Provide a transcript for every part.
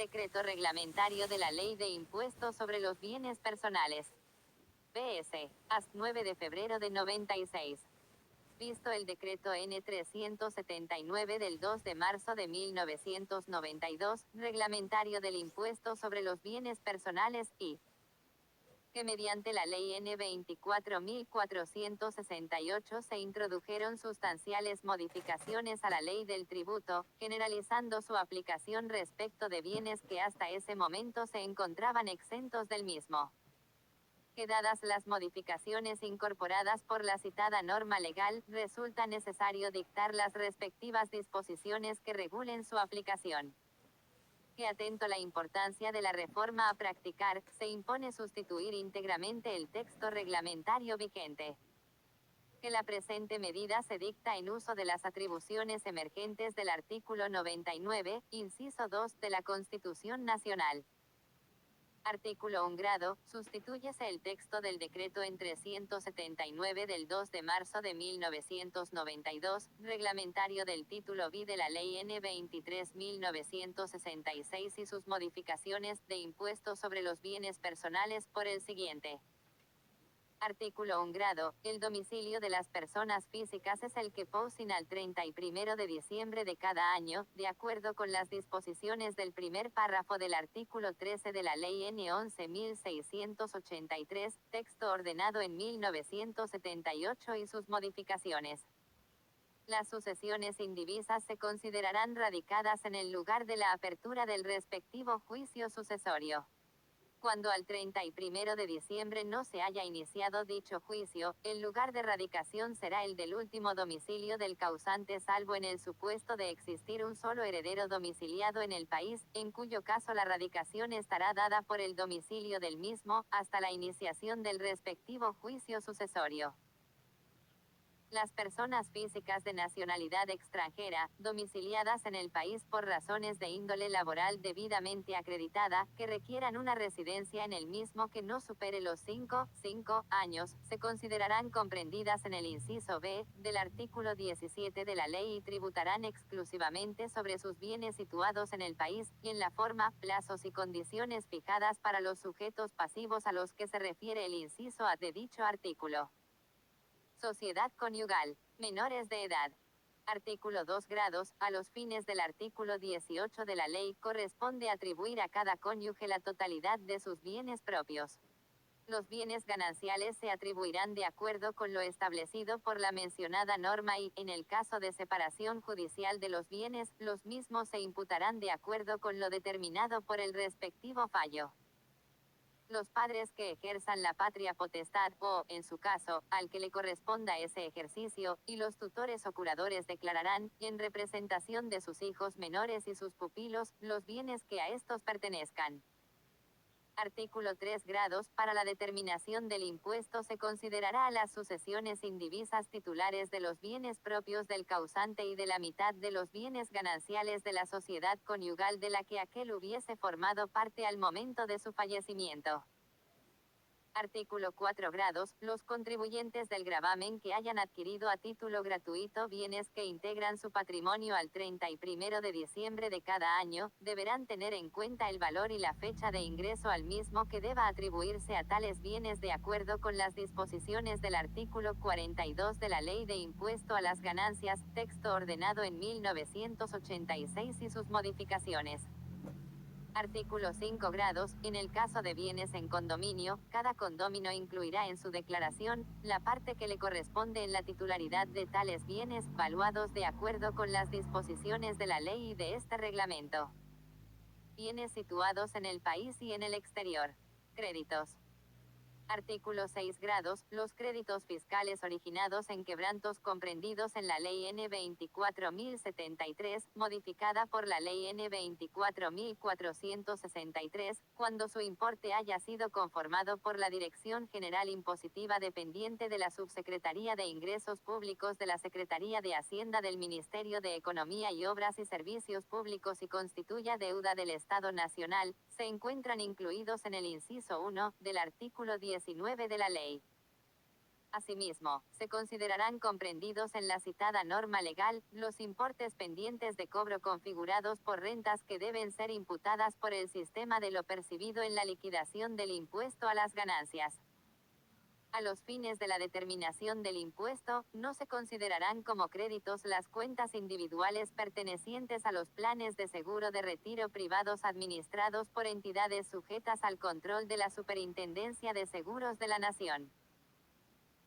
Decreto reglamentario de la Ley de Impuestos sobre los Bienes Personales. BS. AS. 9 de febrero de 96. Visto el decreto N. 379 del 2 de marzo de 1992, reglamentario del impuesto sobre los bienes personales, y que mediante la Ley N. 24.468 se introdujeron sustanciales modificaciones a la Ley del Tributo, generalizando su aplicación respecto de bienes que hasta ese momento se encontraban exentos del mismo. Que dadas las modificaciones incorporadas por la citada norma legal, resulta necesario dictar las respectivas disposiciones que regulen su aplicación. Que atento a la importancia de la reforma a practicar, se impone sustituir íntegramente el texto reglamentario vigente. Que la presente medida se dicta en uso de las atribuciones emergentes del artículo 99, inciso 2 de la Constitución Nacional. Artículo 1 grado, sustitúyese el texto del decreto en 379 del 2 de marzo de 1992, reglamentario del título B de la Ley N. 23.966 y sus modificaciones, de impuestos sobre los bienes personales, por el siguiente. Artículo 1 grado, el domicilio de las personas físicas es el que poseen al 31 de diciembre de cada año, de acuerdo con las disposiciones del primer párrafo del artículo 13 de la Ley N. 11.683, texto ordenado en 1978 y sus modificaciones. Las sucesiones indivisas se considerarán radicadas en el lugar de la apertura del respectivo juicio sucesorio. Cuando al 31 de diciembre no se haya iniciado dicho juicio, el lugar de radicación será el del último domicilio del causante, salvo en el supuesto de existir un solo heredero domiciliado en el país, en cuyo caso la radicación estará dada por el domicilio del mismo, hasta la iniciación del respectivo juicio sucesorio. Las personas físicas de nacionalidad extranjera, domiciliadas en el país por razones de índole laboral debidamente acreditada, que requieran una residencia en el mismo que no supere los 5 años, se considerarán comprendidas en el inciso B, del artículo 17 de la ley y tributarán exclusivamente sobre sus bienes situados en el país, y en la forma, plazos y condiciones fijadas para los sujetos pasivos a los que se refiere el inciso A de dicho artículo. Sociedad conyugal. Menores de edad. Artículo 2 grados, a los fines del artículo 18 de la ley corresponde atribuir a cada cónyuge la totalidad de sus bienes propios. Los bienes gananciales se atribuirán de acuerdo con lo establecido por la mencionada norma y, en el caso de separación judicial de los bienes, los mismos se imputarán de acuerdo con lo determinado por el respectivo fallo. Los padres que ejerzan la patria potestad, o, en su caso, al que le corresponda ese ejercicio, y los tutores o curadores declararán, en representación de sus hijos menores y sus pupilos, los bienes que a estos pertenezcan. Artículo 3 grados, para la determinación del impuesto se considerará a las sucesiones indivisas titulares de los bienes propios del causante y de la mitad de los bienes gananciales de la sociedad conyugal de la que aquel hubiese formado parte al momento de su fallecimiento. Artículo 4 grados, los contribuyentes del gravamen que hayan adquirido a título gratuito bienes que integran su patrimonio al 31 de diciembre de cada año, deberán tener en cuenta el valor y la fecha de ingreso al mismo que deba atribuirse a tales bienes de acuerdo con las disposiciones del artículo 42 de la Ley de Impuesto a las Ganancias, texto ordenado en 1986 y sus modificaciones. Artículo 5 grados, en el caso de bienes en condominio, cada condómino incluirá en su declaración, la parte que le corresponde en la titularidad de tales bienes, valuados de acuerdo con las disposiciones de la ley y de este reglamento. Bienes situados en el país y en el exterior. Créditos. Artículo 6 grados, los créditos fiscales originados en quebrantos comprendidos en la Ley N. 24.073, modificada por la Ley N. 24.463, cuando su importe haya sido conformado por la Dirección General Impositiva dependiente de la Subsecretaría de Ingresos Públicos de la Secretaría de Hacienda del Ministerio de Economía y Obras y Servicios Públicos y constituya deuda del Estado Nacional, se encuentran incluidos en el inciso 1, del artículo 19 de la ley. Asimismo, se considerarán comprendidos en la citada norma legal, los importes pendientes de cobro configurados por rentas que deben ser imputadas por el sistema de lo percibido en la liquidación del impuesto a las ganancias. A los fines de la determinación del impuesto, no se considerarán como créditos las cuentas individuales pertenecientes a los planes de seguro de retiro privados administrados por entidades sujetas al control de la Superintendencia de Seguros de la Nación.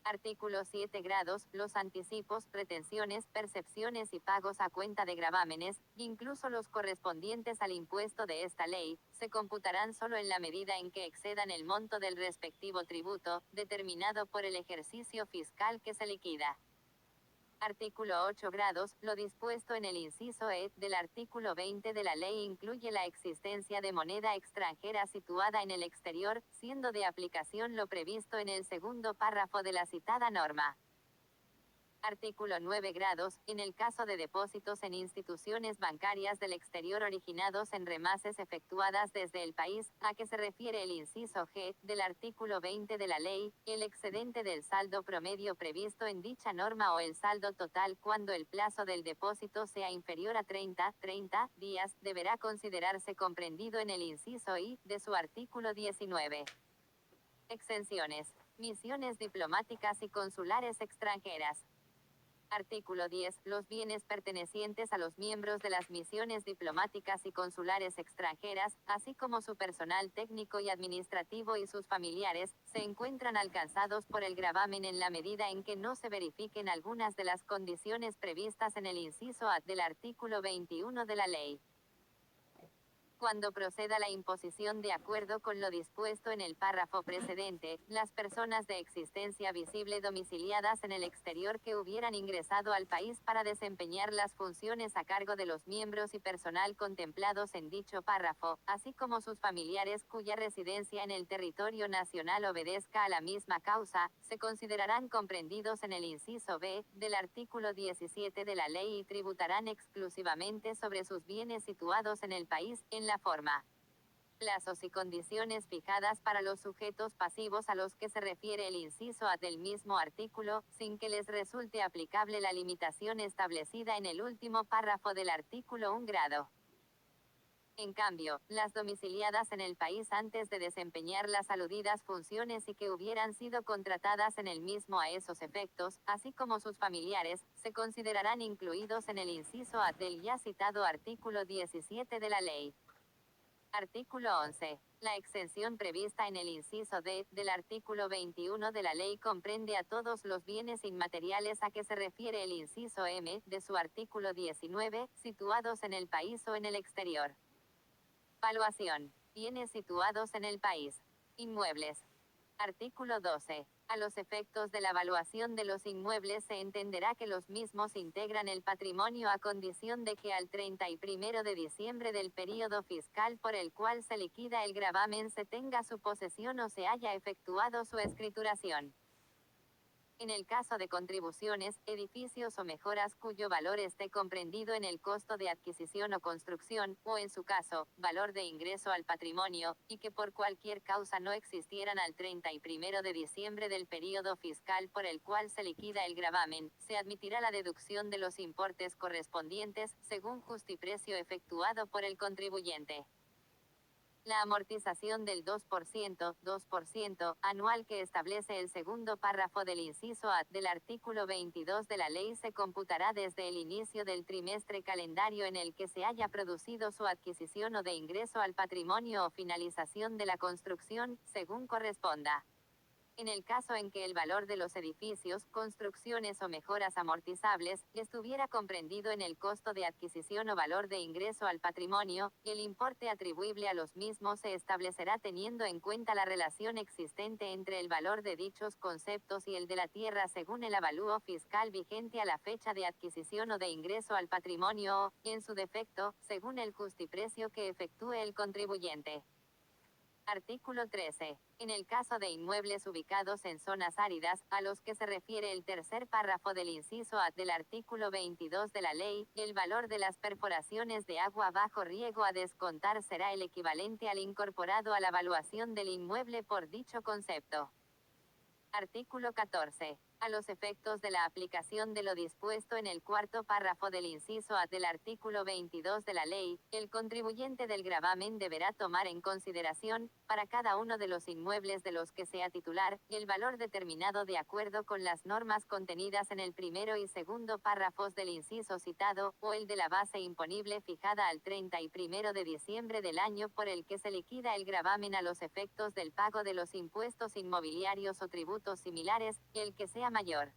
Artículo 7 grados, los anticipos, retenciones, percepciones y pagos a cuenta de gravámenes, incluso los correspondientes al impuesto de esta ley, se computarán solo en la medida en que excedan el monto del respectivo tributo, determinado por el ejercicio fiscal que se liquida. Artículo 8 grados, lo dispuesto en el inciso E del artículo 20 de la ley incluye la existencia de moneda extranjera situada en el exterior, siendo de aplicación lo previsto en el segundo párrafo de la citada norma. Artículo 9 grados, en el caso de depósitos en instituciones bancarias del exterior originados en remases efectuadas desde el país, a que se refiere el inciso G, del artículo 20 de la ley, el excedente del saldo promedio previsto en dicha norma o el saldo total cuando el plazo del depósito sea inferior a 30 días, deberá considerarse comprendido en el inciso I, de su artículo 19. Exenciones. Misiones diplomáticas y consulares extranjeras. Artículo 10. Los bienes pertenecientes a los miembros de las misiones diplomáticas y consulares extranjeras, así como su personal técnico y administrativo y sus familiares, se encuentran alcanzados por el gravamen en la medida en que no se verifiquen algunas de las condiciones previstas en el inciso A del artículo 21 de la ley. Cuando proceda la imposición de acuerdo con lo dispuesto en el párrafo precedente, las personas de existencia visible domiciliadas en el exterior que hubieran ingresado al país para desempeñar las funciones a cargo de los miembros y personal contemplados en dicho párrafo, así como sus familiares cuya residencia en el territorio nacional obedezca a la misma causa, se considerarán comprendidos en el inciso B del artículo 17 de la ley y tributarán exclusivamente sobre sus bienes situados en el país, en la forma, plazos y condiciones fijadas para los sujetos pasivos a los que se refiere el inciso A del mismo artículo, sin que les resulte aplicable la limitación establecida en el último párrafo del artículo 1 grado. En cambio, las domiciliadas en el país antes de desempeñar las aludidas funciones y que hubieran sido contratadas en el mismo a esos efectos, así como sus familiares, se considerarán incluidos en el inciso A del ya citado artículo 17 de la ley. Artículo 11. La exención prevista en el inciso D del artículo 21 de la ley comprende a todos los bienes inmateriales a que se refiere el inciso M de su artículo 19, situados en el país o en el exterior. Valuación. Bienes situados en el país. Inmuebles. Artículo 12. A los efectos de la evaluación de los inmuebles se entenderá que los mismos integran el patrimonio a condición de que al 31 de diciembre del período fiscal por el cual se liquida el gravamen se tenga su posesión o se haya efectuado su escrituración. En el caso de contribuciones, edificios o mejoras cuyo valor esté comprendido en el costo de adquisición o construcción, o en su caso, valor de ingreso al patrimonio, y que por cualquier causa no existieran al 31 de diciembre del período fiscal por el cual se liquida el gravamen, se admitirá la deducción de los importes correspondientes, según justiprecio efectuado por el contribuyente. La amortización del 2% anual que establece el segundo párrafo del inciso A del artículo 22 de la ley se computará desde el inicio del trimestre calendario en el que se haya producido su adquisición o de ingreso al patrimonio o finalización de la construcción, según corresponda. En el caso en que el valor de los edificios, construcciones o mejoras amortizables, estuviera comprendido en el costo de adquisición o valor de ingreso al patrimonio, el importe atribuible a los mismos se establecerá teniendo en cuenta la relación existente entre el valor de dichos conceptos y el de la tierra según el avalúo fiscal vigente a la fecha de adquisición o de ingreso al patrimonio o, en su defecto, según el justiprecio que efectúe el contribuyente. Artículo 13. En el caso de inmuebles ubicados en zonas áridas, a los que se refiere el tercer párrafo del inciso A del artículo 22 de la ley, el valor de las perforaciones de agua bajo riego a descontar será el equivalente al incorporado a la evaluación del inmueble por dicho concepto. Artículo 14. A los efectos de la aplicación de lo dispuesto en el cuarto párrafo del inciso A del artículo 22 de la ley, el contribuyente del gravamen deberá tomar en consideración, para cada uno de los inmuebles de los que sea titular, el valor determinado de acuerdo con las normas contenidas en el primero y segundo párrafos del inciso citado, o el de la base imponible fijada al 31 de diciembre del año por el que se liquida el gravamen a los efectos del pago de los impuestos inmobiliarios o tributos similares, el que sea mayor.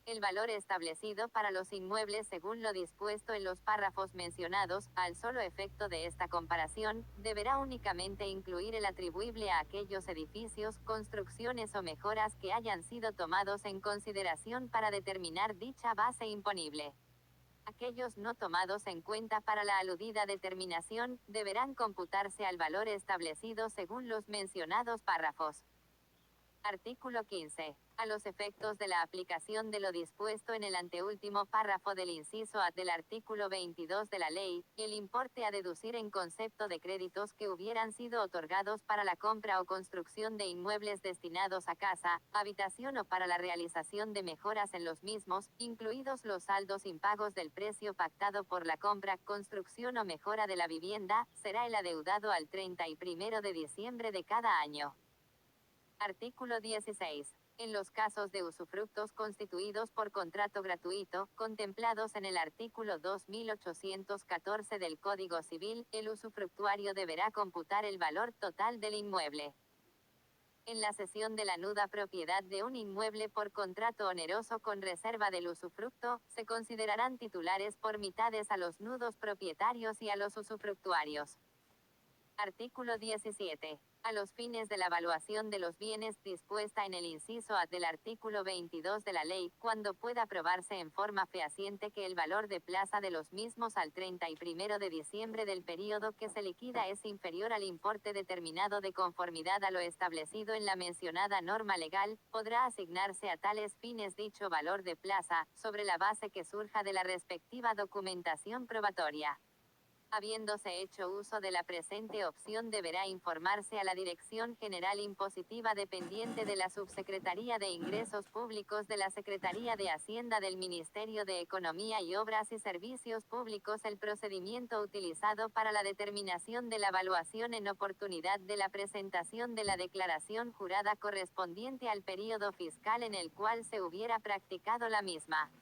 El valor establecido para los inmuebles según lo dispuesto en los párrafos mencionados, al solo efecto de esta comparación, deberá únicamente incluir el atribuible a aquellos edificios, construcciones o mejoras que hayan sido tomados en consideración para determinar dicha base imponible. Aquellos no tomados en cuenta para la aludida determinación, deberán computarse al valor establecido según los mencionados párrafos. Artículo 15. A los efectos de la aplicación de lo dispuesto en el anteúltimo párrafo del inciso A del artículo 22 de la ley, el importe a deducir en concepto de créditos que hubieran sido otorgados para la compra o construcción de inmuebles destinados a casa, habitación o para la realización de mejoras en los mismos, incluidos los saldos impagos del precio pactado por la compra, construcción o mejora de la vivienda, será el adeudado al 31 de diciembre de cada año. Artículo 16. En los casos de usufructos constituidos por contrato gratuito, contemplados en el artículo 2814 del Código Civil, el usufructuario deberá computar el valor total del inmueble. En la cesión de la nuda propiedad de un inmueble por contrato oneroso con reserva del usufructo, se considerarán titulares por mitades a los nudos propietarios y a los usufructuarios. Artículo 17. A los fines de la evaluación de los bienes dispuesta en el inciso A del artículo 22 de la ley, cuando pueda probarse en forma fehaciente que el valor de plaza de los mismos al 31 de diciembre del período que se liquida es inferior al importe determinado de conformidad a lo establecido en la mencionada norma legal, podrá asignarse a tales fines dicho valor de plaza, sobre la base que surja de la respectiva documentación probatoria. Habiéndose hecho uso de la presente opción deberá informarse a la Dirección General Impositiva dependiente de la Subsecretaría de Ingresos Públicos de la Secretaría de Hacienda del Ministerio de Economía y Obras y Servicios Públicos el procedimiento utilizado para la determinación de la evaluación en oportunidad de la presentación de la declaración jurada correspondiente al período fiscal en el cual se hubiera practicado la misma.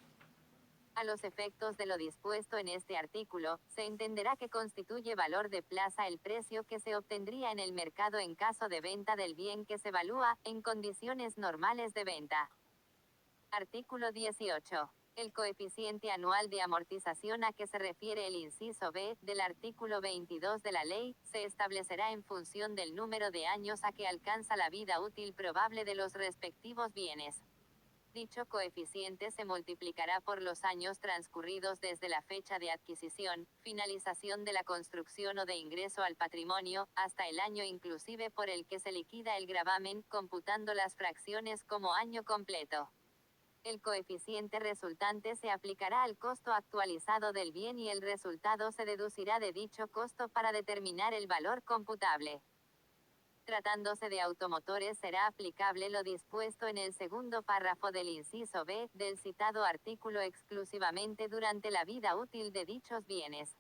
A los efectos de lo dispuesto en este artículo, se entenderá que constituye valor de plaza el precio que se obtendría en el mercado en caso de venta del bien que se evalúa, en condiciones normales de venta. Artículo 18. El coeficiente anual de amortización a que se refiere el inciso B, del artículo 22 de la ley, se establecerá en función del número de años a que alcanza la vida útil probable de los respectivos bienes. Dicho coeficiente se multiplicará por los años transcurridos desde la fecha de adquisición, finalización de la construcción o de ingreso al patrimonio, hasta el año inclusive por el que se liquida el gravamen, computando las fracciones como año completo. El coeficiente resultante se aplicará al costo actualizado del bien y el resultado se deducirá de dicho costo para determinar el valor computable. Tratándose de automotores será aplicable lo dispuesto en el segundo párrafo del inciso B, del citado artículo exclusivamente durante la vida útil de dichos bienes.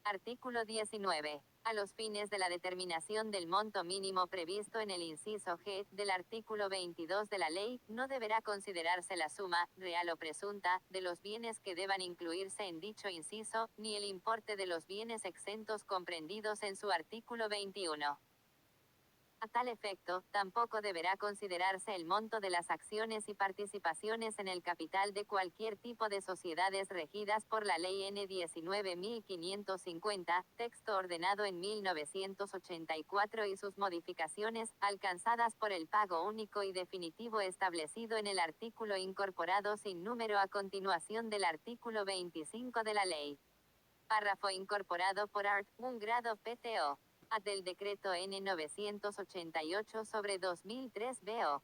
Artículo 19. A los fines de la determinación del monto mínimo previsto en el inciso G, del artículo 22 de la ley, no deberá considerarse la suma, real o presunta, de los bienes que deban incluirse en dicho inciso, ni el importe de los bienes exentos comprendidos en su artículo 21. A tal efecto, tampoco deberá considerarse el monto de las acciones y participaciones en el capital de cualquier tipo de sociedades regidas por la Ley N. 19.550, texto ordenado en 1984 y sus modificaciones, alcanzadas por el pago único y definitivo establecido en el artículo incorporado sin número a continuación del artículo 25 de la ley. Párrafo incorporado por Art. 1 grado PTO. Del decreto N. 988 sobre 2003 BO.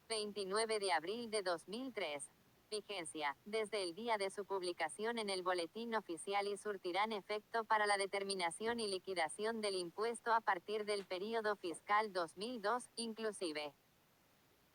29 de abril de 2003. Vigencia, desde el día de su publicación en el Boletín Oficial y surtirán efecto para la determinación y liquidación del impuesto a partir del período fiscal 2002, inclusive.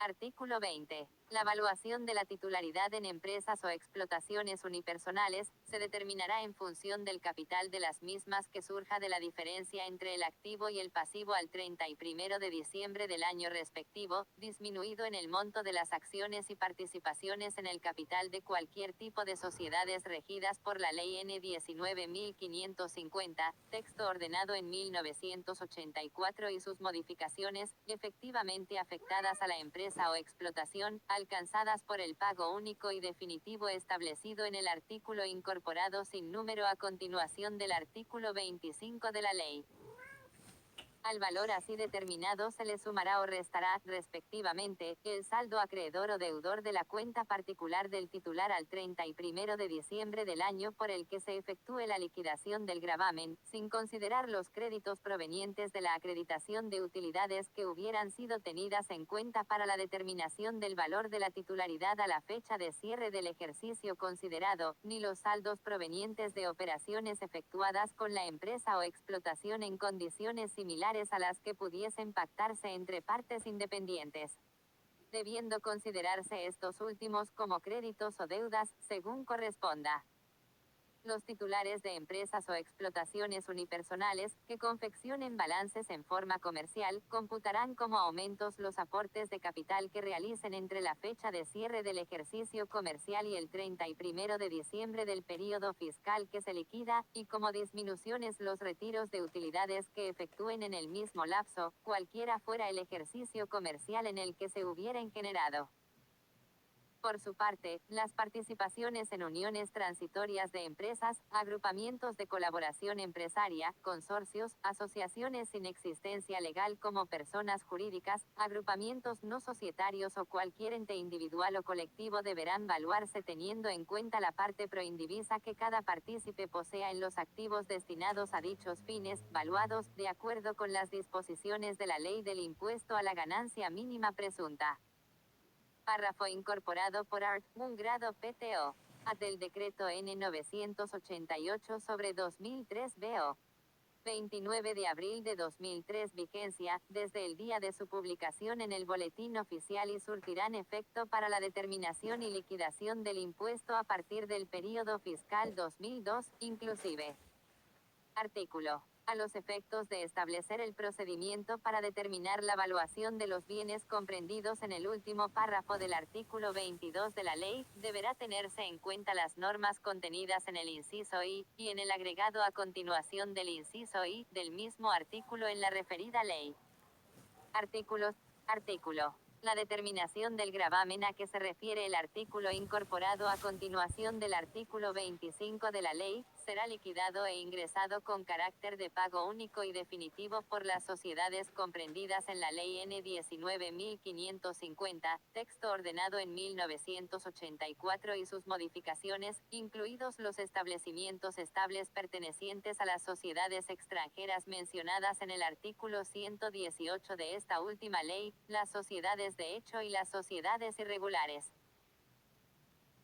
Artículo 20. La evaluación de la titularidad en empresas o explotaciones unipersonales se determinará en función del capital de las mismas que surja de la diferencia entre el activo y el pasivo al 31 de diciembre del año respectivo, disminuido en el monto de las acciones y participaciones en el capital de cualquier tipo de sociedades regidas por la Ley N 19.550, texto ordenado en 1984 y sus modificaciones, efectivamente afectadas a la empresa o explotación, alcanzadas por el pago único y definitivo establecido en el artículo incorporado sin número a continuación del artículo 25 de la ley. Al valor así determinado se le sumará o restará, respectivamente, el saldo acreedor o deudor de la cuenta particular del titular al 31 de diciembre del año por el que se efectúe la liquidación del gravamen, sin considerar los créditos provenientes de la acreditación de utilidades que hubieran sido tenidas en cuenta para la determinación del valor de la titularidad a la fecha de cierre del ejercicio considerado, ni los saldos provenientes de operaciones efectuadas con la empresa o explotación en condiciones similares a las que pudiesen pactarse entre partes independientes, debiendo considerarse estos últimos como créditos o deudas, según corresponda. Los titulares de empresas o explotaciones unipersonales, que confeccionen balances en forma comercial, computarán como aumentos los aportes de capital que realicen entre la fecha de cierre del ejercicio comercial y el 31 de diciembre del período fiscal que se liquida, y como disminuciones los retiros de utilidades que efectúen en el mismo lapso, cualquiera fuera el ejercicio comercial en el que se hubieran generado. Por su parte, las participaciones en uniones transitorias de empresas, agrupamientos de colaboración empresaria, consorcios, asociaciones sin existencia legal como personas jurídicas, agrupamientos no societarios o cualquier ente individual o colectivo deberán valuarse teniendo en cuenta la parte proindivisa que cada partícipe posea en los activos destinados a dichos fines, valuados, de acuerdo con las disposiciones de la Ley del Impuesto a la Ganancia Mínima Presunta. Párrafo incorporado por Art. 1 grado PTO. Del Decreto N. 988 sobre 2003 BO. 29 de abril de 2003 vigencia, desde el día de su publicación en el Boletín Oficial y surtirán efecto para la determinación y liquidación del impuesto a partir del período fiscal 2002, inclusive. Artículo. A los efectos de establecer el procedimiento para determinar la evaluación de los bienes comprendidos en el último párrafo del artículo 22 de la ley, deberá tenerse en cuenta las normas contenidas en el inciso I, y en el agregado a continuación del inciso I, del mismo artículo en la referida ley. Artículo. La determinación del gravamen a que se refiere el artículo incorporado a continuación del artículo 25 de la ley, será liquidado e ingresado con carácter de pago único y definitivo por las sociedades comprendidas en la Ley N 19.550, texto ordenado en 1984 y sus modificaciones, incluidos los establecimientos estables pertenecientes a las sociedades extranjeras mencionadas en el artículo 118 de esta última ley, las sociedades de hecho y las sociedades irregulares.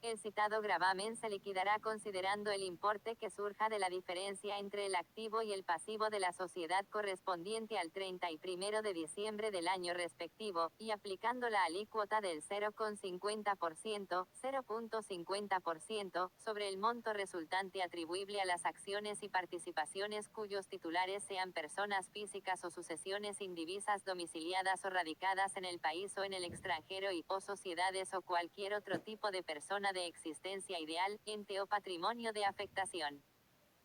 El citado gravamen se liquidará considerando el importe que surja de la diferencia entre el activo y el pasivo de la sociedad correspondiente al 31 de diciembre del año respectivo, y aplicando la alícuota del 0,50%, 0,50%, sobre el monto resultante atribuible a las acciones y participaciones cuyos titulares sean personas físicas o sucesiones indivisas domiciliadas o radicadas en el país o en el extranjero y o sociedades o cualquier otro tipo de persona de existencia ideal, ente o patrimonio de afectación.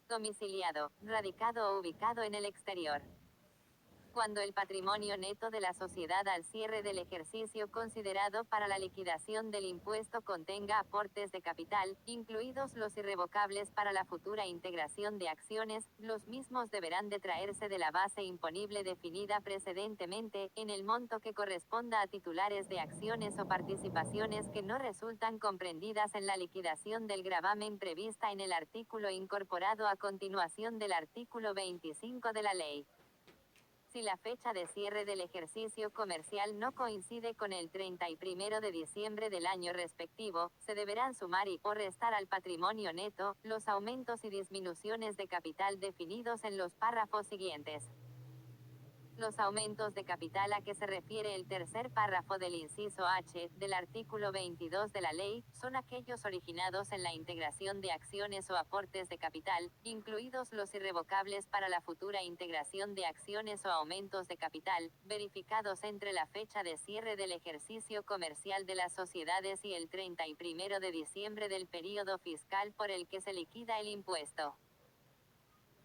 Domiciliado, radicado o ubicado en el exterior. Cuando el patrimonio neto de la sociedad al cierre del ejercicio considerado para la liquidación del impuesto contenga aportes de capital, incluidos los irrevocables para la futura integración de acciones, los mismos deberán detraerse de la base imponible definida precedentemente, en el monto que corresponda a titulares de acciones o participaciones que no resultan comprendidas en la liquidación del gravamen prevista en el artículo incorporado a continuación del artículo 25 de la ley. Si la fecha de cierre del ejercicio comercial no coincide con el 31 de diciembre del año respectivo, se deberán sumar y o restar al patrimonio neto los aumentos y disminuciones de capital definidos en los párrafos siguientes. Los aumentos de capital a que se refiere el tercer párrafo del inciso H del artículo 22 de la ley, son aquellos originados en la integración de acciones o aportes de capital, incluidos los irrevocables para la futura integración de acciones o aumentos de capital, verificados entre la fecha de cierre del ejercicio comercial de las sociedades y el 31 de diciembre del período fiscal por el que se liquida el impuesto.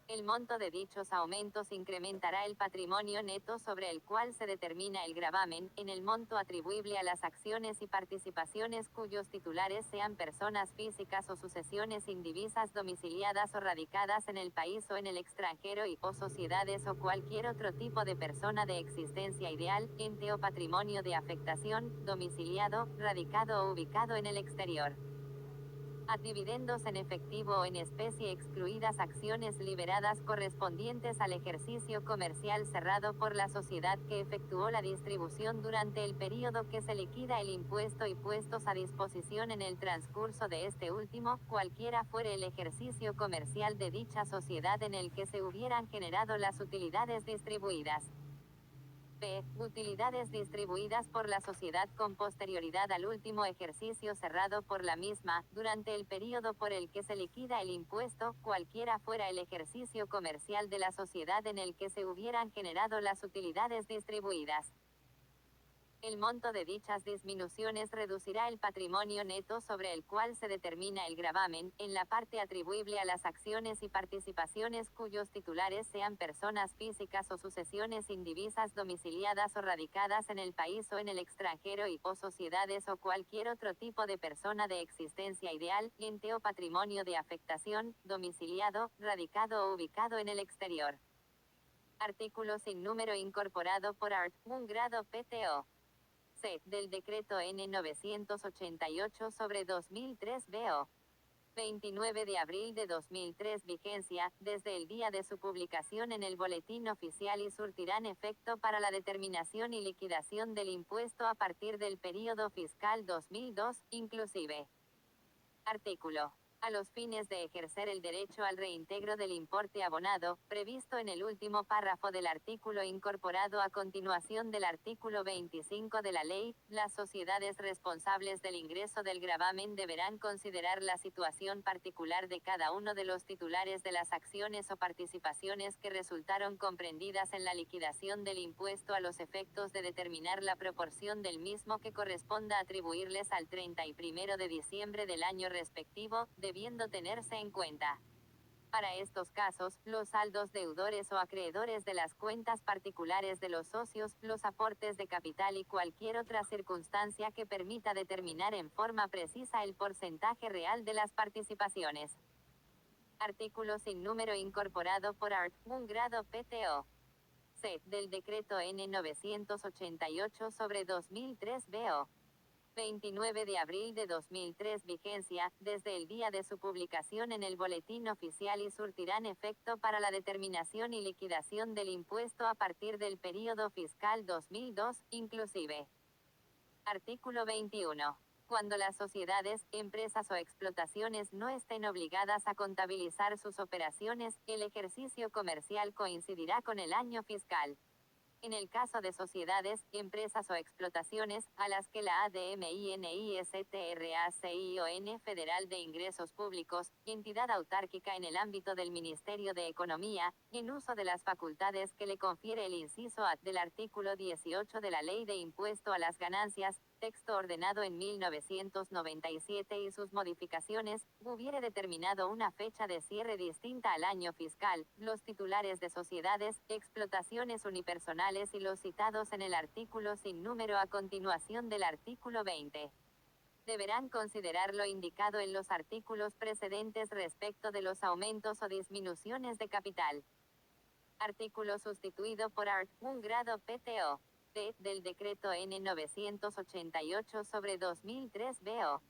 El monto de dichos aumentos incrementará el patrimonio neto sobre el cual se determina el gravamen, en el monto atribuible a las acciones y participaciones cuyos titulares sean personas físicas o sucesiones indivisas domiciliadas o radicadas en el país o en el extranjero o sociedades o cualquier otro tipo de persona de existencia ideal, ente o patrimonio de afectación, domiciliado, radicado o ubicado en el exterior. A dividendos en efectivo o en especie excluidas acciones liberadas correspondientes al ejercicio comercial cerrado por la sociedad que efectuó la distribución durante el período que se liquida el impuesto y puestos a disposición en el transcurso de este último, cualquiera fuere el ejercicio comercial de dicha sociedad en el que se hubieran generado las utilidades distribuidas. B. Utilidades distribuidas por la sociedad con posterioridad al último ejercicio cerrado por la misma, durante el período por el que se liquida el impuesto, cualquiera fuera el ejercicio comercial de la sociedad en el que se hubieran generado las utilidades distribuidas. El monto de dichas disminuciones reducirá el patrimonio neto sobre el cual se determina el gravamen, en la parte atribuible a las acciones y participaciones cuyos titulares sean personas físicas o sucesiones indivisas domiciliadas o radicadas en el país o en el extranjero o sociedades o cualquier otro tipo de persona de existencia ideal, ente o patrimonio de afectación, domiciliado, radicado o ubicado en el exterior. Artículo sin número incorporado por art. 1 grado PTO. C. Del Decreto N. 988 sobre 2003 BO. 29 de abril de 2003 vigencia, desde el día de su publicación en el Boletín Oficial y surtirán efecto para la determinación y liquidación del impuesto a partir del período fiscal 2002, inclusive. Artículo. A los fines de ejercer el derecho al reintegro del importe abonado, previsto en el último párrafo del artículo incorporado a continuación del artículo 25 de la ley, las sociedades responsables del ingreso del gravamen deberán considerar la situación particular de cada uno de los titulares de las acciones o participaciones que resultaron comprendidas en la liquidación del impuesto a los efectos de determinar la proporción del mismo que corresponda atribuirles al 31 de diciembre del año respectivo, debiendo tenerse en cuenta. Para estos casos, los saldos deudores o acreedores de las cuentas particulares de los socios, los aportes de capital y cualquier otra circunstancia que permita determinar en forma precisa el porcentaje real de las participaciones. Artículo sin número incorporado por art. 1 grado PTO. C. Del Decreto N. 988 sobre 2003 BO. 29 de abril de 2003 vigencia, desde el día de su publicación en el Boletín Oficial y surtirán efecto para la determinación y liquidación del impuesto a partir del período fiscal 2002, inclusive. Artículo 21. Cuando las sociedades, empresas o explotaciones no estén obligadas a contabilizar sus operaciones, el ejercicio comercial coincidirá con el año fiscal. En el caso de sociedades, empresas o explotaciones, a las que la ADMINISTRACION Federal de Ingresos Públicos, entidad autárquica en el ámbito del Ministerio de Economía, en uso de las facultades que le confiere el inciso A del artículo 18 de la Ley de Impuesto a las Ganancias, texto ordenado en 1997 y sus modificaciones, hubiere determinado una fecha de cierre distinta al año fiscal, los titulares de sociedades, explotaciones unipersonales y los citados en el artículo sin número a continuación del artículo 20. Deberán considerar lo indicado en los artículos precedentes respecto de los aumentos o disminuciones de capital. Artículo sustituido por art. 1 grado PTO. Del Decreto N. 988 sobre 2003 BO.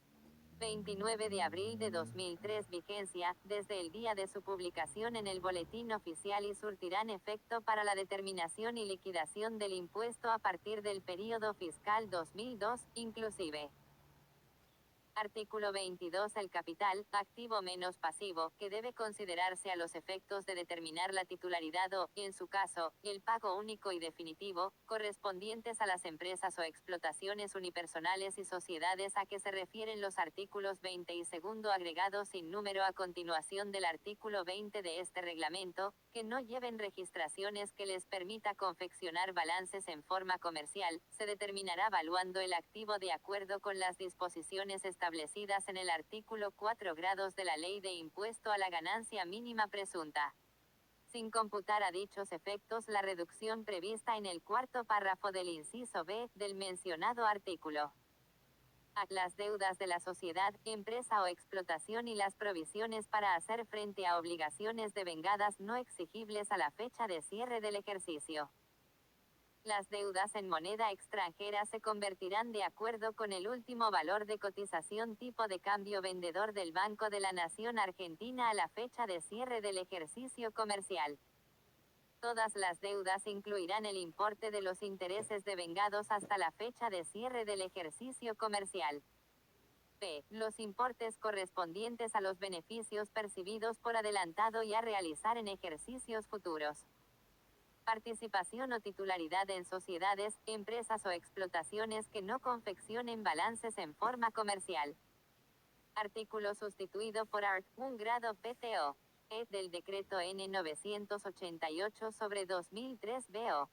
29 de abril de 2003 vigencia, desde el día de su publicación en el Boletín Oficial y surtirán efecto para la determinación y liquidación del impuesto a partir del período fiscal 2002, inclusive. Artículo 22. El capital, activo menos pasivo, que debe considerarse a los efectos de determinar la titularidad o, en su caso, el pago único y definitivo, correspondientes a las empresas o explotaciones unipersonales y sociedades a que se refieren los artículos 20 y segundo agregado sin número a continuación del artículo 20 de este reglamento, que no lleven registraciones que les permita confeccionar balances en forma comercial, se determinará valuando el activo de acuerdo con las disposiciones establecidas en el artículo 4 grados de la Ley de Impuesto a la Ganancia Mínima Presunta. Sin computar a dichos efectos la reducción prevista en el cuarto párrafo del inciso B del mencionado artículo. A las deudas de la sociedad, empresa o explotación y las provisiones para hacer frente a obligaciones devengadas no exigibles a la fecha de cierre del ejercicio. Las deudas en moneda extranjera se convertirán de acuerdo con el último valor de cotización tipo de cambio vendedor del Banco de la Nación Argentina a la fecha de cierre del ejercicio comercial. Todas las deudas incluirán el importe de los intereses devengados hasta la fecha de cierre del ejercicio comercial. B. Los importes correspondientes a los beneficios percibidos por adelantado y a realizar en ejercicios futuros. Participación o titularidad en sociedades, empresas o explotaciones que no confeccionen balances en forma comercial. Artículo sustituido por art. 1 grado PTO. Del Decreto N. 988/2003 BO.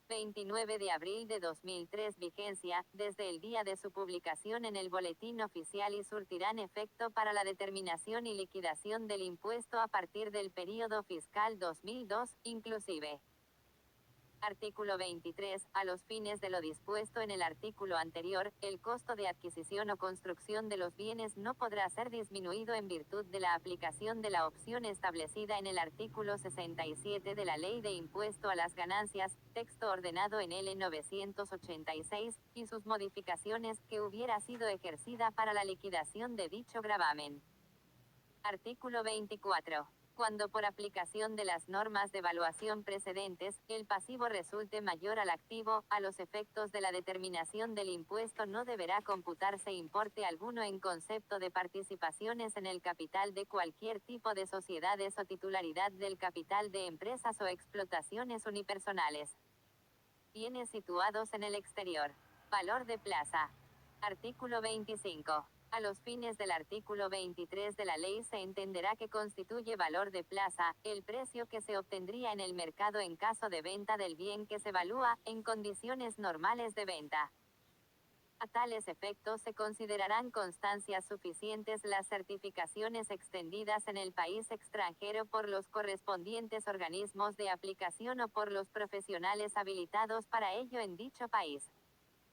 29 de abril de 2003 vigencia, desde el día de su publicación en el Boletín Oficial y surtirán efecto para la determinación y liquidación del impuesto a partir del período fiscal 2002, inclusive. Artículo 23. A los fines de lo dispuesto en el artículo anterior, el costo de adquisición o construcción de los bienes no podrá ser disminuido en virtud de la aplicación de la opción establecida en el artículo 67 de la Ley de Impuesto a las Ganancias, texto ordenado en L. 986, y sus modificaciones, que hubiera sido ejercida para la liquidación de dicho gravamen. Artículo 24. Cuando por aplicación de las normas de evaluación precedentes, el pasivo resulte mayor al activo, a los efectos de la determinación del impuesto no deberá computarse importe alguno en concepto de participaciones en el capital de cualquier tipo de sociedades o titularidad del capital de empresas o explotaciones unipersonales. Bienes situados en el exterior. Valor de plaza. Artículo 25. A los fines del artículo 23 de la ley se entenderá que constituye valor de plaza, el precio que se obtendría en el mercado en caso de venta del bien que se evalúa, en condiciones normales de venta. A tales efectos se considerarán constancias suficientes las certificaciones extendidas en el país extranjero por los correspondientes organismos de aplicación o por los profesionales habilitados para ello en dicho país.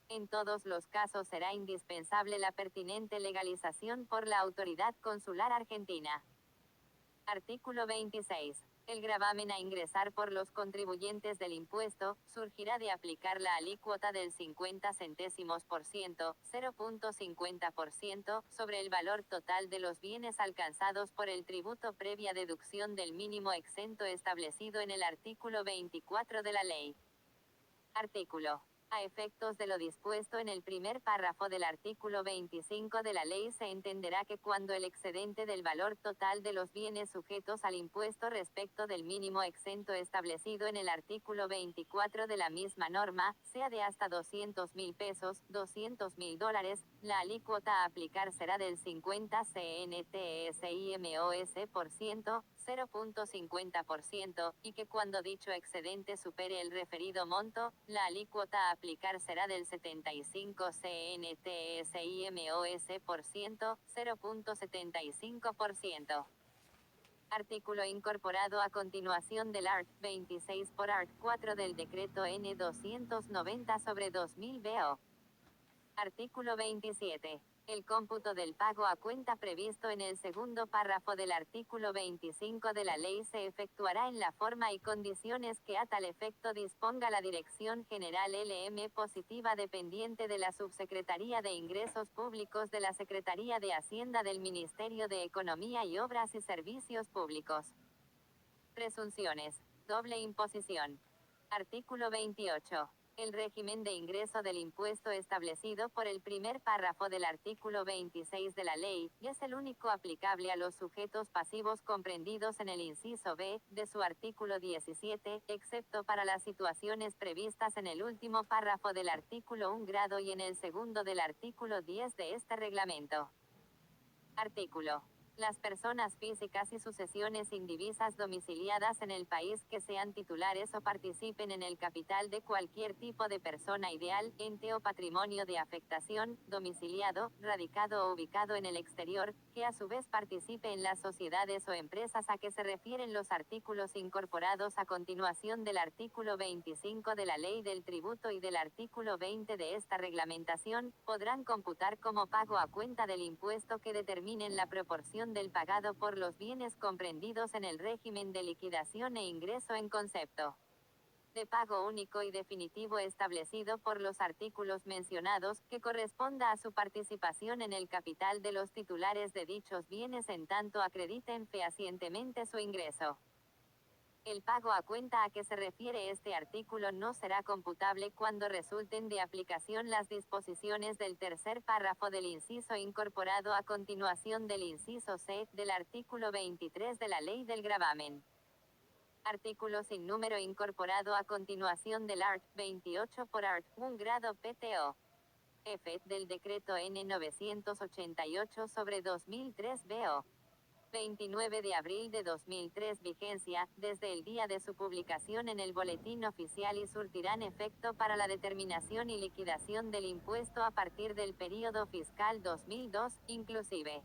En todos los casos será indispensable la pertinente legalización por la autoridad consular argentina. Artículo 26. El gravamen a ingresar por los contribuyentes del impuesto, surgirá de aplicar la alícuota del 50 céntimos por ciento, 0.50%, sobre el valor total de los bienes alcanzados por el tributo previa deducción del mínimo exento establecido en el artículo 24 de la ley. Artículo. A efectos de lo dispuesto en el primer párrafo del artículo 25 de la ley se entenderá que cuando el excedente del valor total de los bienes sujetos al impuesto respecto del mínimo exento establecido en el artículo 24 de la misma norma, sea de hasta 200.000 pesos, 200.000 dólares, la alícuota a aplicar será del 50 CNTSIMOS%, 0.50%, y que cuando dicho excedente supere el referido monto, la alícuota a aplicar será del 75 CNTSIMOS%, 0.75%. Artículo incorporado a continuación del art. 26 por art. 4 del Decreto N. 290/2000 BO. Artículo 27. El cómputo del pago a cuenta previsto en el segundo párrafo del artículo 25 de la ley se efectuará en la forma y condiciones que a tal efecto disponga la Dirección General LM Positiva dependiente de la Subsecretaría de Ingresos Públicos de la Secretaría de Hacienda del Ministerio de Economía y Obras y Servicios Públicos. Presunciones. Doble imposición. Artículo 28. El régimen de ingreso del impuesto establecido por el primer párrafo del artículo 26 de la ley, es el único aplicable a los sujetos pasivos comprendidos en el inciso B, de su artículo 17, excepto para las situaciones previstas en el último párrafo del artículo 1 grado y en el segundo del artículo 10 de este reglamento. Artículo. Las personas físicas y sucesiones indivisas domiciliadas en el país que sean titulares o participen en el capital de cualquier tipo de persona ideal, ente o patrimonio de afectación, domiciliado, radicado o ubicado en el exterior, que a su vez participe en las sociedades o empresas a que se refieren los artículos incorporados a continuación del artículo 25 de la Ley del Tributo y del artículo 20 de esta reglamentación, podrán computar como pago a cuenta del impuesto que determinen la proporción del pagado por los bienes comprendidos en el régimen de liquidación e ingreso en concepto de pago único y definitivo establecido por los artículos mencionados, que corresponda a su participación en el capital de los titulares de dichos bienes en tanto acrediten fehacientemente su ingreso. El pago a cuenta a que se refiere este artículo no será computable cuando resulten de aplicación las disposiciones del tercer párrafo del inciso incorporado a continuación del inciso C, del artículo 23 de la Ley del Gravamen. Artículo sin número incorporado a continuación del art. 28 por art. 1 grado PTO. F. Del decreto N. 988/2003 BO. 29 de abril de 2003 vigencia, desde el día de su publicación en el Boletín Oficial y surtirán efecto para la determinación y liquidación del impuesto a partir del período fiscal 2002, inclusive.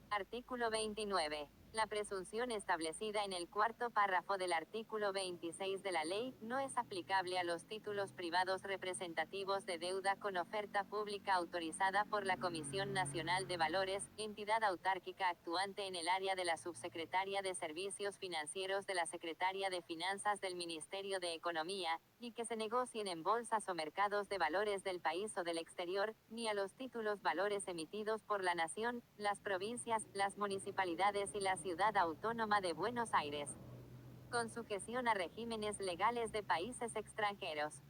Artículo 29. La presunción establecida en el cuarto párrafo del artículo 26 de la ley, no es aplicable a los títulos privados representativos de deuda con oferta pública autorizada por la Comisión Nacional de Valores, entidad autárquica actuante en el área de la Subsecretaría de Servicios Financieros de la Secretaría de Finanzas del Ministerio de Economía, y que se negocien en bolsas o mercados de valores del país o del exterior, ni a los títulos valores emitidos por la Nación, las provincias, las municipalidades y la Ciudad Autónoma de Buenos Aires, con sujeción a regímenes legales de países extranjeros.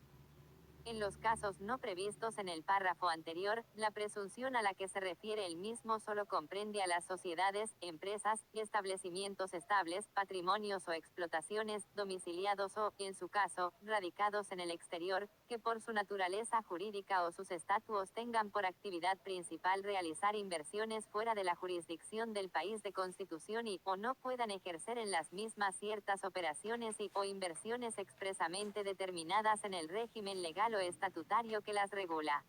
En los casos no previstos en el párrafo anterior, la presunción a la que se refiere el mismo solo comprende a las sociedades, empresas y establecimientos estables, patrimonios o explotaciones, domiciliados o, en su caso, radicados en el exterior, que por su naturaleza jurídica o sus estatutos tengan por actividad principal realizar inversiones fuera de la jurisdicción del país de constitución y, o no puedan ejercer en las mismas ciertas operaciones y, o inversiones expresamente determinadas en el régimen legal o estatutario que las regula.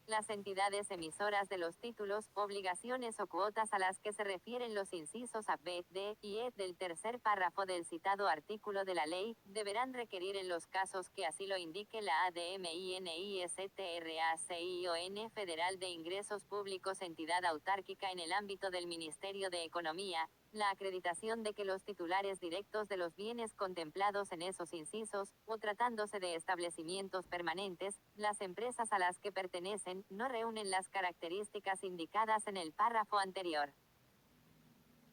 Las entidades emisoras de los títulos, obligaciones o cuotas a las que se refieren los incisos A, B, D y E del tercer párrafo del citado artículo de la ley, deberán requerir en los casos que así lo indique la ADMINISTRACION Federal de Ingresos Públicos entidad autárquica en el ámbito del Ministerio de Economía, la acreditación de que los titulares directos de los bienes contemplados en esos incisos, o tratándose de establecimientos permanentes, las empresas a las que pertenecen, no reúnen las características indicadas en el párrafo anterior.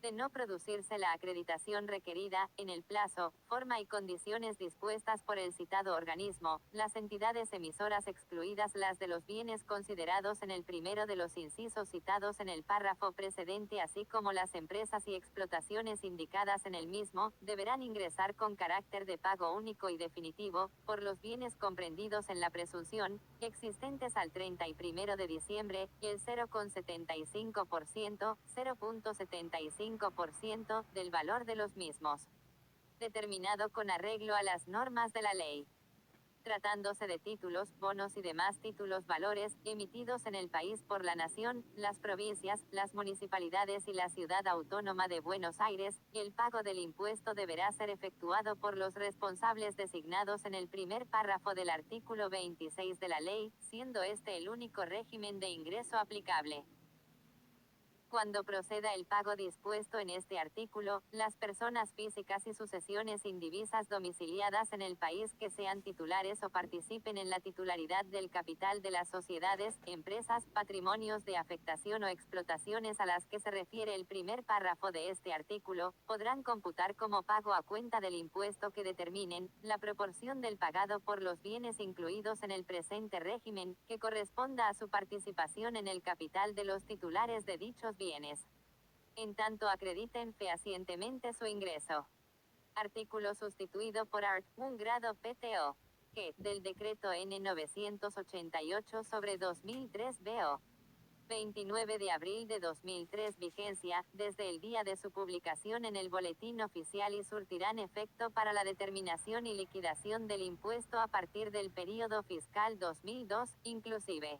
De no producirse la acreditación requerida, en el plazo, forma y condiciones dispuestas por el citado organismo, las entidades emisoras excluidas las de los bienes considerados en el primero de los incisos citados en el párrafo precedente así como las empresas y explotaciones indicadas en el mismo, deberán ingresar con carácter de pago único y definitivo, por los bienes comprendidos en la presunción, existentes al 31 de diciembre, el 0,75%, 0,75% del valor de los mismos, determinado con arreglo a las normas de la ley. Tratándose de títulos, bonos y demás títulos valores, emitidos en el país por la Nación, las provincias, las municipalidades y la Ciudad Autónoma de Buenos Aires, el pago del impuesto deberá ser efectuado por los responsables designados en el primer párrafo del artículo 26 de la ley, siendo este el único régimen de ingreso aplicable. Cuando proceda el pago dispuesto en este artículo, las personas físicas y sucesiones indivisas domiciliadas en el país que sean titulares o participen en la titularidad del capital de las sociedades, empresas, patrimonios de afectación o explotaciones a las que se refiere el primer párrafo de este artículo, podrán computar como pago a cuenta del impuesto que determinen, la proporción del pagado por los bienes incluidos en el presente régimen, que corresponda a su participación en el capital de los titulares de dichos bienes. En tanto acrediten fehacientemente su ingreso. Artículo sustituido por art. 1 grado PTO. Que, del decreto N. 988 sobre 2003 BO. 29 de abril de 2003 vigencia, desde el día de su publicación en el Boletín Oficial y surtirán efecto para la determinación y liquidación del impuesto a partir del período fiscal 2002, inclusive.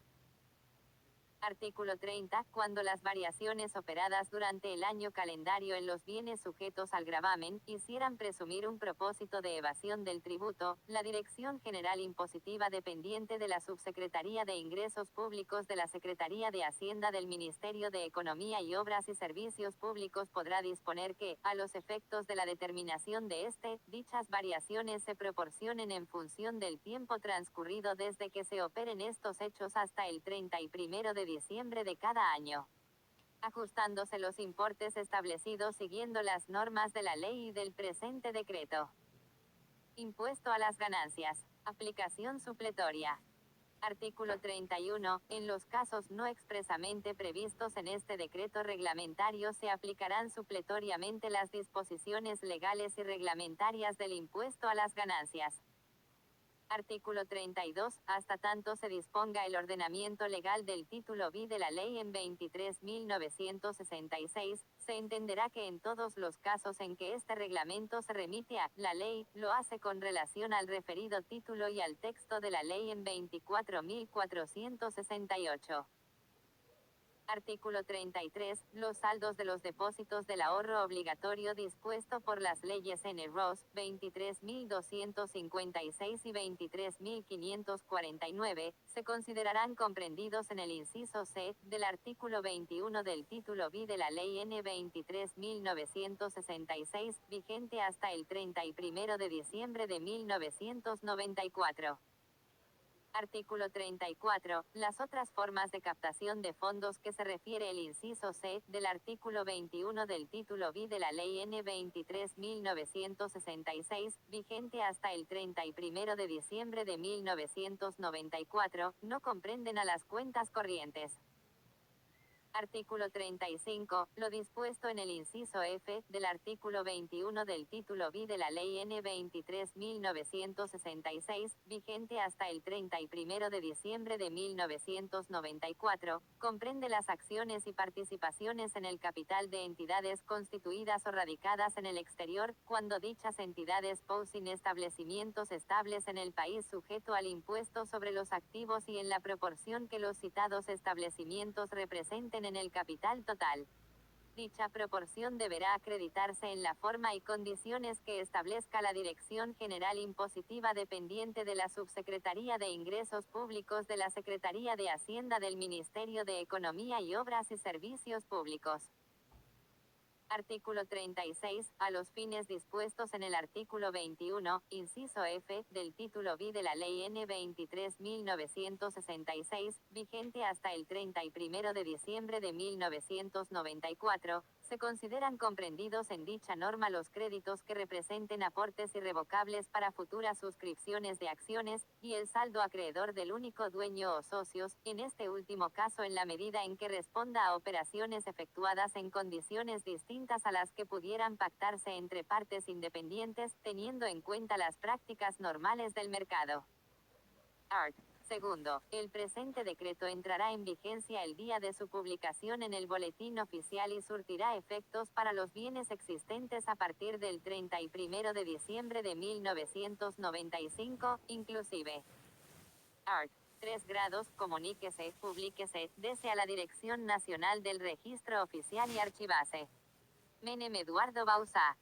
Artículo 30. Cuando las variaciones operadas durante el año calendario en los bienes sujetos al gravamen hicieran presumir un propósito de evasión del tributo, la Dirección General Impositiva dependiente de la Subsecretaría de Ingresos Públicos de la Secretaría de Hacienda del Ministerio de Economía y Obras y Servicios Públicos podrá disponer que, a los efectos de la determinación de dichas variaciones se proporcionen en función del tiempo transcurrido desde que se operen estos hechos hasta el 31 de diciembre de cada año, ajustándose los importes establecidos siguiendo las normas de la ley y del presente decreto. Impuesto a las ganancias. Aplicación supletoria. Artículo 31. En los casos no expresamente previstos en este decreto reglamentario se aplicarán supletoriamente las disposiciones legales y reglamentarias del impuesto a las ganancias. Artículo 32. Hasta tanto se disponga el ordenamiento legal del título B de la ley en 23.966, se entenderá que en todos los casos en que este reglamento se remite a la ley, lo hace con relación al referido título y al texto de la ley en 24.468. Artículo 33. Los saldos de los depósitos del ahorro obligatorio dispuesto por las leyes N-ROS 23.256 y 23.549, se considerarán comprendidos en el inciso C, del artículo 21 del título B de la ley N 23.966, vigente hasta el 31 de diciembre de 1994. Artículo 34. Las otras formas de captación de fondos que se refiere el inciso C, del artículo 21 del título B de la ley N 23.966, vigente hasta el 31 de diciembre de 1994, no comprenden a las cuentas corrientes. Artículo 35. Lo dispuesto en el inciso F, del artículo 21 del título B de la ley N 23.966, vigente hasta el 31 de diciembre de 1994, comprende las acciones y participaciones en el capital de entidades constituidas o radicadas en el exterior, cuando dichas entidades poseen establecimientos estables en el país sujeto al impuesto sobre los activos y en la proporción que los citados establecimientos representen en el capital total. Dicha proporción deberá acreditarse en la forma y condiciones que establezca la Dirección General Impositiva dependiente de la Subsecretaría de Ingresos Públicos de la Secretaría de Hacienda del Ministerio de Economía y Obras y Servicios Públicos. Artículo 36. A los fines dispuestos en el artículo 21, inciso F, del título B de la ley N 23.966, vigente hasta el 31 de diciembre de 1994, se consideran comprendidos en dicha norma los créditos que representen aportes irrevocables para futuras suscripciones de acciones, y el saldo acreedor del único dueño o socios, en este último caso en la medida en que responda a operaciones efectuadas en condiciones distintas a las que pudieran pactarse entre partes independientes, teniendo en cuenta las prácticas normales del mercado. Art. Segundo, el presente decreto entrará en vigencia el día de su publicación en el Boletín Oficial y surtirá efectos para los bienes existentes a partir del 31 de diciembre de 1995, inclusive. Art. 3 grados, comuníquese, publíquese, dese a la Dirección Nacional del Registro Oficial y archivase. Menem Eduardo Bauzá.